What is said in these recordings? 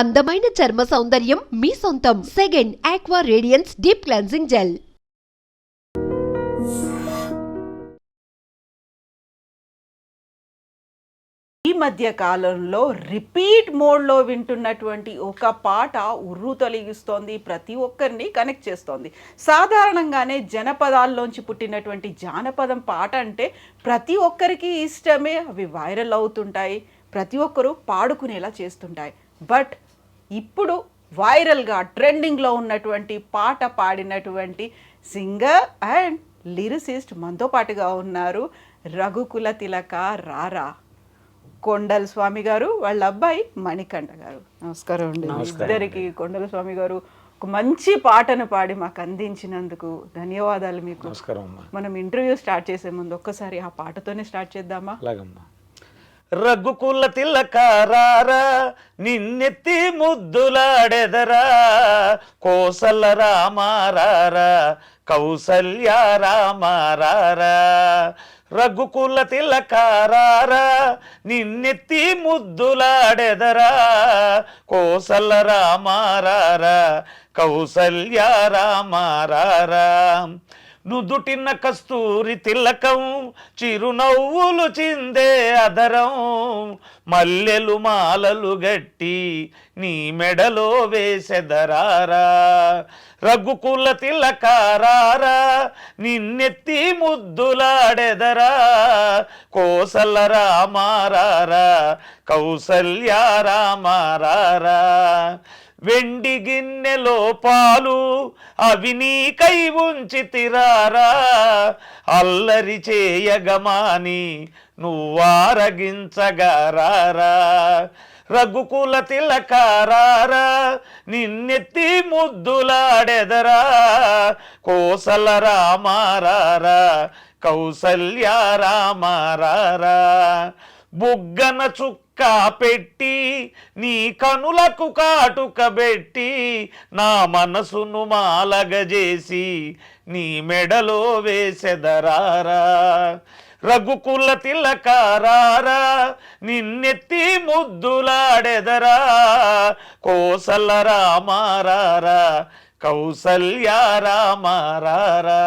అందమైన చర్మ సౌందర్యం మీ సొంతం. Second aqua radiance deep cleansing gel. ఈ మధ్య కాలంలో రిపీట్ మోడ్లో వింటున్నటువంటి ఒక పాట ఉర్రు తొలగిస్తోంది, ప్రతి ఒక్కరిని కనెక్ట్ చేస్తోంది. సాధారణంగానే జనపదాల్లోంచి పుట్టినటువంటి జానపదం పాట అంటే ప్రతి ఒక్కరికి ఇష్టమే, అవి వైరల్ అవుతుంటాయి, ప్రతి ఒక్కరూ పాడుకునేలా చేస్తుంటాయి. బట్ ఇప్పుడు వైరల్గా ట్రెండింగ్లో ఉన్నటువంటి పాట పాడినటువంటి సింగర్ అండ్ లిరిసిస్ట్ మనతో పాటుగా ఉన్నారు. రఘుకుల తిలక రారా కొండల స్వామి గారు, వాళ్ళ అబ్బాయి మణికంఠ గారు. నమస్కారం అండి ఇద్దరికి. కొండల స్వామి గారు ఒక మంచి పాటను పాడి మాకు అందించినందుకు ధన్యవాదాలు మీకు. నమస్కారం. మనం ఇంటర్వ్యూ స్టార్ట్ చేసే ముందు ఒక్కసారి ఆ పాటతోనే స్టార్ట్ చేద్దామా? అలాగమ్మా. రఘుకుల తిలక రారా, నిన్నెత్తి ముద్దులాడెదరా, కోసల రామారారా, కౌసల్య రామారారా. రఘుకుల తిలక రారా, నిన్నెత్తి ముద్దులాడెదరా, కోసల రామారారా, కౌసల్య రామారారా. నుదుటిన కస్తూరి తిలకం, చిరునవ్వులు చిందే అదరం, మల్లెలు మాలలు గట్టి నీ మెడలో వేసెదరారా. రఘుకుల తిలక రారా, నిన్నెత్తి ముద్దులాడెదరా, కోసల రామారారా, కౌసల్య రామారారా. వెండి గిన్నెలో పాలు అవి నీకై ఉంచితిరారా, అల్లరి చేయగమాని నువ్వారగించగరారా. రఘుకుల తిలక రారా, నిన్నెత్తి ముద్దులాడెదరా, కోసల రామారారా, కౌసల్య రామారారా. బుగ్గన చుక్క పెట్టి నీ కనులకు కాటుకబెట్టి, నా మనసును మాలగజేసి నీ మెడలో వేసెదరారా. రఘుకుల తిలక రారా, నిన్నెత్తి ముద్దులాడెదరా, కోసల రామారారా, కౌసల్య రామారారా.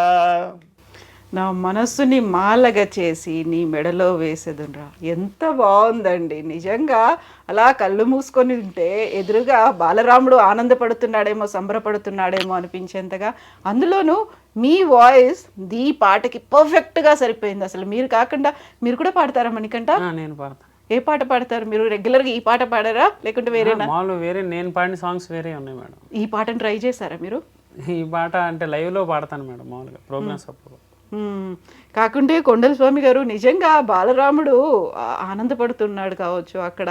నా మనస్సుని మాలగా చేసి నీ మెడలో వేసేదురా. ఎంత బాగుందండి నిజంగా. అలా కళ్ళు మూసుకొని ఉంటే ఎదురుగా బాలరాముడు ఆనందపడుతున్నాడేమో, సంబరపడుతున్నాడేమో అనిపించేంతగా. అందులోనూ మీ వాయిస్ ఈ పాటకి పర్ఫెక్ట్గా సరిపోయింది. అసలు మీరు కాకుండా మీరు కూడా పాడతారా మణికంఠ? నేను పాడతాను. ఏ పాట పాడతారు మీరు? రెగ్యులర్గా ఈ పాట పాడారా లేకుంటే వేరేనా? మామూలు వేరే నేను పాడిన సాంగ్స్ వేరే ఉన్నాయి మేడం. ఈ పాటను ట్రై చేశారా మీరు? ఈ పాట అంటే లైవ్లో పాడతాను మేడం, మామూలుగా ప్రోగ్రామ్స్ అప్పుడు. కాకుంటే కొండల స్వామి గారు నిజంగా బాలరాముడు ఆనందపడుతున్నాడు కావచ్చు అక్కడ.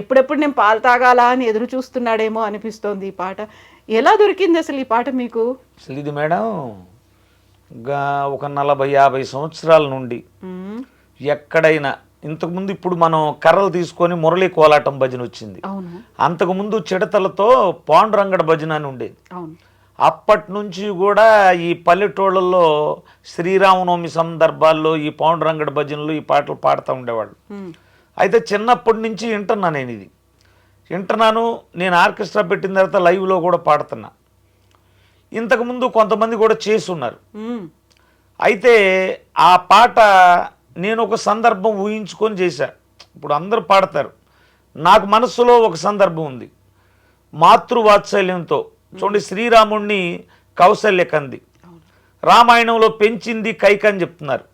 ఎప్పుడెప్పుడు నేను పాలు తాగాలా అని ఎదురు చూస్తున్నాడేమో అనిపిస్తోంది. ఈ పాట ఎలా దొరికింది అసలు ఈ పాట మీకు? అసలు ఇది మేడం ఒక 40-50 సంవత్సరాల నుండి ఎక్కడైనా, ఇంతకుముందు ఇప్పుడు మనం కర్రలు తీసుకొని మురళీ కోలాటం భజన వచ్చింది. అంతకుముందు చిడతలతో పాండురంగడ భజన అని ఉండేది. అప్పటి నుంచి కూడా ఈ పల్లెటూళ్ళల్లో శ్రీరామనవమి సందర్భాల్లో ఈ పాండురంగడ భజనలు ఈ పాటలు పాడుతూ ఉండేవాళ్ళు. అయితే చిన్నప్పటి నుంచి వింటున్నాను. నేను ఆర్కెస్ట్రా పెట్టిన తర్వాత లైవ్లో కూడా పాడుతున్నా. ఇంతకుముందు కొంతమంది కూడా చేసున్నారు. అయితే ఆ పాట నేను ఒక సందర్భం ఊహించుకొని చేశా. ఇప్పుడు అందరూ పాడతారు, నాకు మనస్సులో ఒక సందర్భం ఉంది. మాతృవాత్సల్యంతో చూడండి, శ్రీరాముణ్ణి కౌసల్య కంది, రామాయణంలో పెంచింది కైక అని చెప్తున్నారు.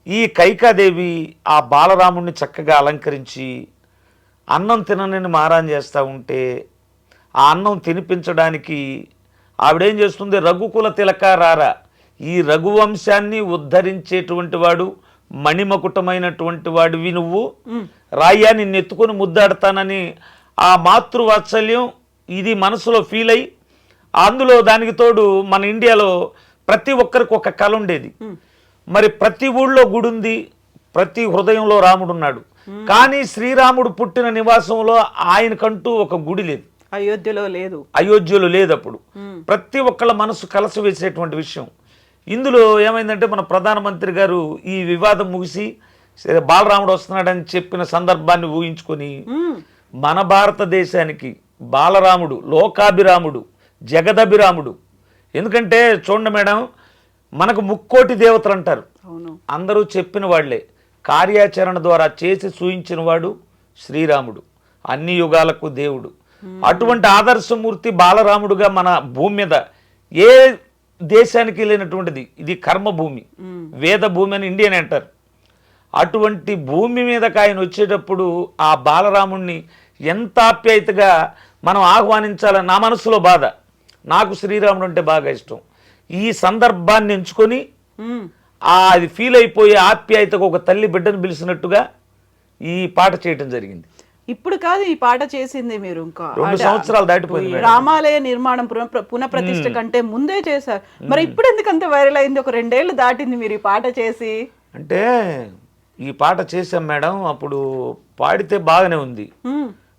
ఈ కైకాదేవి ఆ బాలరాముణ్ణి చక్కగా అలంకరించి అన్నం తినని మారాన్ చేస్తూ ఉంటే, ఆ అన్నం తినిపించడానికి ఆవిడేం చేస్తుంది? రఘుకుల తిలక రారా, ఈ రఘువంశాన్ని ఉద్ధరించేటువంటి వాడు, మణిమకుటమైనటువంటి వాడివి నువ్వు, రాయ్యా నిన్ను ఎత్తుకొని ముద్దాడతానని ఆ మాతృవాత్సల్యం ఇది మనసులో ఫీల్ అయ్యి, అందులో దానికి తోడు మన ఇండియాలో ప్రతి ఒక్కరికి ఒక కళ ఉండేది. మరి ప్రతి ఊళ్ళో గుడి ఉంది, ప్రతి హృదయంలో రాముడు ఉన్నాడు. కానీ శ్రీరాముడు పుట్టిన నివాసంలో ఆయనకంటూ ఒక గుడి లేదు, అయోధ్యలో లేదు. అప్పుడు ప్రతి ఒక్కళ్ళ మనసు కలస వేసేటువంటి విషయం. ఇందులో ఏమైందంటే మన ప్రధానమంత్రి గారు ఈ వివాదం ముగిసి బాలరాముడు వస్తున్నాడని చెప్పిన సందర్భాన్ని ఊహించుకొని మన భారతదేశానికి బాలరాముడు, లోకాభిరాముడు, జగదభిరాముడు. ఎందుకంటే చూడండి మేడం, మనకు ముక్కోటి దేవతలు అంటారు, అవును. అందరూ చెప్పిన వాళ్లే, కార్యాచరణ ద్వారా చేసి చూయించిన వాడు శ్రీరాముడు, అన్ని యుగాలకు దేవుడు. అటువంటి ఆదర్శమూర్తి బాలరాముడుగా మన భూమి మీద ఏ దేశానికి లేనటువంటిది, ఇది కర్మభూమి, వేద భూమి అని ఇండియన్ అంటారు. అటువంటి భూమి మీదకి ఆయన వచ్చేటప్పుడు ఆ బాలరాముణ్ణి ఎంత ఆప్యాయతగా మనం ఆహ్వానించాలని నా మనసులో బాధ. నాకు శ్రీరాముడు అంటే బాగా ఇష్టం. ఈ సందర్భాన్ని ఎంచుకొని అది ఫీల్ అయిపోయే ఆప్యాయతకు ఒక తల్లి బిడ్డను పిలిచినట్టుగా ఈ పాట చేయటం జరిగింది. ఇప్పుడు కాదు ఈ పాట చేసింది మీరు, ఇంకా 2 సంవత్సరాలు దాటిపోయింది మేడం. రామాలయ నిర్మాణం పునఃప్రతిష్ఠ కంటే ముందే చేశారు. మరి ఇప్పుడు ఎందుకు అంత వైరల్ అయింది? ఒక 2 ఏళ్ళు దాటింది మీరు ఈ పాట చేసి. అంటే ఈ పాట చేసాం మేడం, అప్పుడు పాడితే బాగానే ఉంది,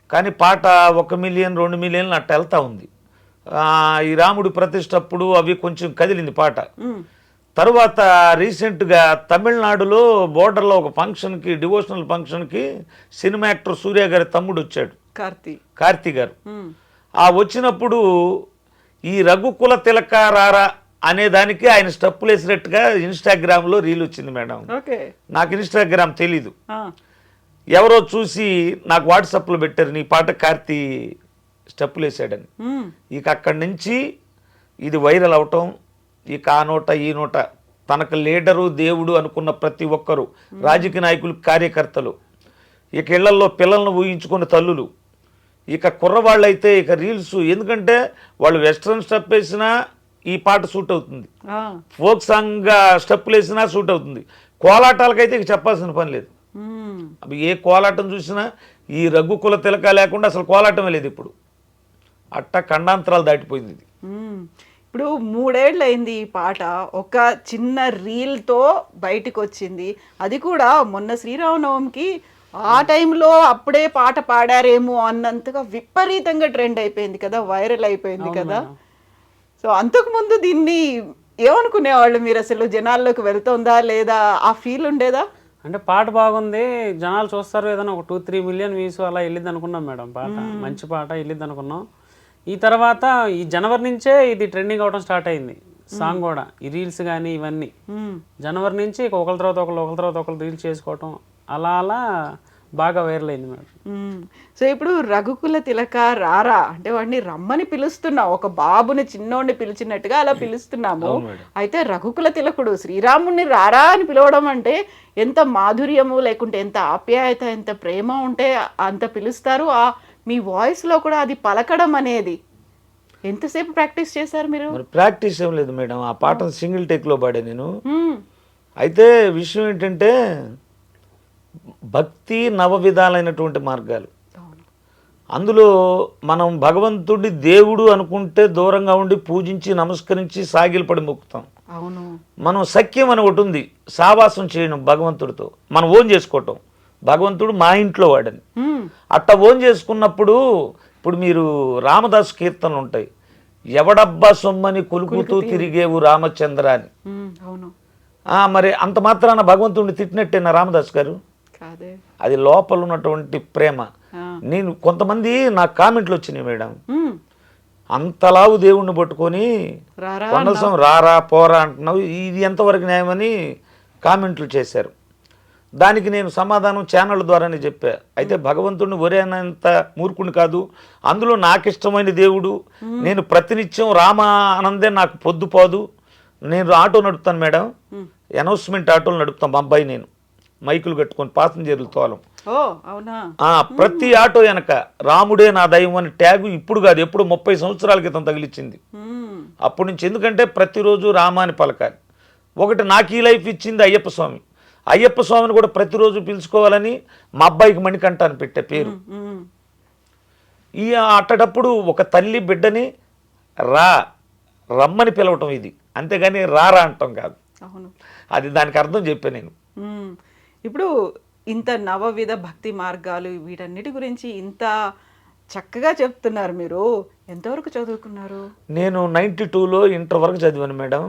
కానీ పాట 1 మిలియన్ 2 మిలియన్లు అట్ట వెళ్తా ఉంది. ఈ రాముడి ప్రతిష్ఠ అప్పుడు అవి కొంచెం కదిలింది పాట. తరువాత రీసెంట్గా తమిళనాడులో బోర్డర్లో ఒక ఫంక్షన్కి, డివోషనల్ ఫంక్షన్కి సినిమా యాక్టర్ సూర్య గారి తమ్ముడు వచ్చాడు, కార్తీ గారు. ఆ వచ్చినప్పుడు ఈ రఘుకుల తిలక రారా అనే దానికి ఆయన స్టెప్పులు వేసినట్టుగా ఇన్స్టాగ్రామ్లో రీల్ వచ్చింది మేడం. నాకు ఇన్స్టాగ్రామ్ తెలీదు, ఎవరో చూసి నాకు వాట్సాప్లో పెట్టారు, నీ పాట కార్తీ స్టెప్పులు వేసాడని. ఇక అక్కడి నుంచి ఇది వైరల్ అవటం, ఇక ఆ నోట ఈ నోట తనకు లీడరు దేవుడు అనుకున్న ప్రతి ఒక్కరు, రాజకీయ నాయకులు, కార్యకర్తలు, ఇక ఇళ్లల్లో పిల్లలను ఊహించుకున్న తల్లులు, ఇక కుర్రవాళ్ళైతే ఇక రీల్స్, ఎందుకంటే వాళ్ళు వెస్ట్రన్ స్టెప్ వేసినా ఈ పాట సూట్ అవుతుంది, ఫోక్ సాంగ్గా స్టెప్పులు వేసినా సూట్ అవుతుంది. కోలాటాలకైతే ఇక చెప్పాల్సిన పని లేదు. అవి ఏ కోలాటం చూసినా ఈ రఘుకుల తిలక లేకుండా అసలు కోలాటమే లేదు ఇప్పుడు. అట్ట ఖండాంతరాలు దాటిపోయింది ఇది. ఇప్పుడు 3 ఏళ్ళు అయింది ఈ పాట, ఒక చిన్న రీల్తో బయటకు వచ్చింది. అది కూడా మొన్న శ్రీరామనవమికి ఆ టైంలో అప్పుడే పాట పాడారేమో అన్నంతగా విపరీతంగా ట్రెండ్ అయిపోయింది కదా, వైరల్ అయిపోయింది కదా. సో అంతకుముందు దీన్ని ఏమనుకునేవాళ్ళు మీరు? అసలు జనాల్లోకి వెళ్తుందా లేదా, ఆ ఫీల్ ఉండేదా? అంటే పాట బాగుంది, జనాలు చూస్తారు, ఏదైనా ఒక 2-3 మిలియన్ వ్యూస్ అలా వెళ్ళిద్ది అనుకున్నాం మేడం. పాట మంచి పాట వెళ్ళిద్ది అనుకున్నాం. ఈ తర్వాత ఈ జనవరి నుంచే ఇది ట్రెండింగ్ అవడం స్టార్ట్ అయింది సాంగ్ కూడా. ఈ రీల్స్ కానీ ఇవన్నీ జనవరి నుంచి ఒకరి తర్వాత ఒకరు రీల్స్ చేసుకోవటం, అలా అలా బాగా వైరల్ అయింది మేడం. సో ఇప్పుడు రఘుకుల తిలక రారా అంటే వాడిని రమ్మని పిలుస్తున్నాం, ఒక బాబుని చిన్నోడిని పిలిచినట్టుగా అలా పిలుస్తున్నాము. అయితే రఘుకుల తిలకుడు శ్రీరాముడిని రారా అని పిలవడం అంటే ఎంత మాధుర్యము, లేకుంటే ఎంత ఆప్యాయత, ఎంత ప్రేమ ఉంటే అంత పిలుస్తారు. మీ వాయిస్లో కూడా అది పలకడం అనేది ఎంతసేపు ప్రాక్టీస్ చేశారు మీరు? ప్రాక్టీస్ ఏం లేదు మేడం, ఆ పాట సింగిల్ టేక్లో పాడే నేను. అయితే విషయం ఏంటంటే భక్తి నవ విధాలైనటువంటి మార్గాలు, అందులో మనం భగవంతుడి దేవుడు అనుకుంటే దూరంగా ఉండి పూజించి నమస్కరించి సాగిలపడి మొక్కుతాం. మనం సఖ్యం అని ఒకటి ఉంది, సావాసం చేయడం భగవంతుడితో, మనం ఓన్ చేసుకోవటం. భగవంతుడు మా ఇంట్లో వాడని అట్ట ఓన్ చేసుకున్నప్పుడు, ఇప్పుడు మీరు రామదాసు కీర్తనలు ఉంటాయి, ఎవడబ్బా సొమ్మని కొలుకుతూ తిరిగేవు రామచంద్ర అని. మరి అంత మాత్రాన భగవంతుడిని తిట్టినట్టేనా రామదాస్ గారు? అది లోపల ఉన్నటువంటి ప్రేమ. నేను కొంతమంది నాకు కామెంట్లు వచ్చినాయి మేడం, అంతలావు దేవుణ్ణి పట్టుకొని కొండసం రారా పోరా అంటున్నావు, ఇది ఎంతవరకు న్యాయమని కామెంట్లు చేశారు. దానికి నేను సమాధానం ఛానల్ ద్వారానే చెప్పా. అయితే భగవంతుడిని ఒరేనంత మూర్ఖుని కాదు, అందులో నాకు ఇష్టమైన దేవుడు, నేను ప్రతినిత్యం రామ ఆనందే నాకు పొద్దుపోదు. నేను ఆటో నడుపుతాను మేడం, అనౌన్స్మెంట్ ఆటోలు నడుపుతాం, మా అబ్బాయి నేను మైకులు కట్టుకొని పాసింజర్లు తోలం. ప్రతి ఆటో వెనక రాముడే నా దైవం అని ట్యాగు ఇప్పుడు కాదు, ఎప్పుడు 30 సంవత్సరాల క్రితం తగిలిచ్చింది. అప్పటి నుంచి, ఎందుకంటే ప్రతిరోజు రామాని పలకాలి. ఒకటి నాకు ఈ లైఫ్ ఇచ్చింది అయ్యప్ప స్వామి, అయ్యప్ప స్వామిని కూడా ప్రతిరోజు పిలుచుకోవాలని మా అబ్బాయికి మణికంఠ అని పెట్టే పేరు. ఈ అట్టటప్పుడు ఒక తల్లి బిడ్డని రమ్మని పిలవటం ఇది, అంతేగాని రారా అంటాం కాదు. అది దానికి అర్థం చెప్పాను నేను. ఇప్పుడు ఇంత నవవిధ భక్తి మార్గాలు వీటన్నిటి గురించి ఇంత చక్కగా చెప్తున్నారు మీరు, ఎంతవరకు చదువుకున్నారు? నేను 92లో ఇంటర్ వరకు చదివాను మేడం.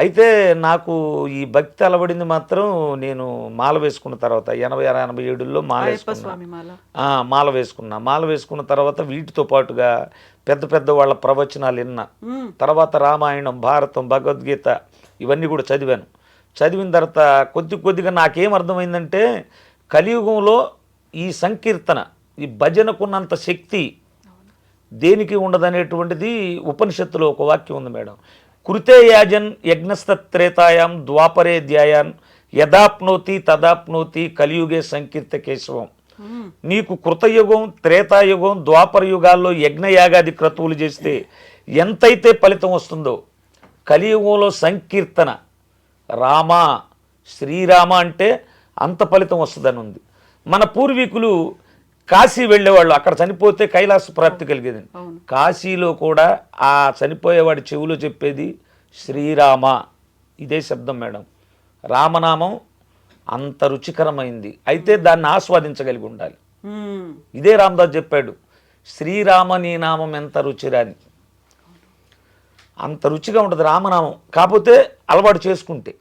అయితే నాకు ఈ భక్తి అలవడింది మాత్రం నేను మాల వేసుకున్న తర్వాత 86-87లో మాల అయ్యప్ప వేసుకున్నా. స్వామి మాల. మాల వేసుకున్న తర్వాత వీటితో పాటుగా పెద్ద పెద్ద వాళ్ళ ప్రవచనాలు విన్నా. తర్వాత రామాయణం, భారతం, భగవద్గీత ఇవన్నీ కూడా చదివాను. చదివిన తర్వాత కొద్దిగా నాకేం అర్థమైందంటే కలియుగంలో ఈ సంకీర్తన, ఈ భజనకున్నంత శక్తి దేనికి ఉండదనేటువంటిది ఉపనిషత్తులో ఒక వాక్యం ఉంది మేడం. కృతే యాజన్ యజ్ఞస్తత్రేతాయాం ద్వాపరే ధ్యాయాన్ యదాప్నోతి తదాప్నోతి కలియుగే సంకీర్త కేశవం. నీకు కృతయుగం, త్రేతాయుగం, ద్వాపర యుగాల్లో యజ్ఞయాగాది క్రతువులు చేస్తే ఎంతైతే ఫలితం వస్తుందో కలియుగంలో సంకీర్తన రామ, శ్రీరామ అంటే అంత ఫలితం వస్తుందని ఉంది. మన పూర్వీకులు కాశీ వెళ్ళేవాళ్ళు, అక్కడ చనిపోతే కైలాస ప్రాప్తి కలిగేది. కాశీలో కూడా ఆ చనిపోయేవాడి చెవులో చెప్పేది శ్రీరామ, ఇదే శబ్దం మేడం. రామనామం అంత రుచికరమైంది, అయితే దాన్ని ఆస్వాదించగలిగి ఉండాలి. ఇదే రామదాస్ చెప్పాడు, శ్రీరామ నీ నామం ఎంత రుచిరాని. అంత రుచిగా ఉంటుంది రామనామం, కాకపోతే అలవాటు చేసుకుంటే.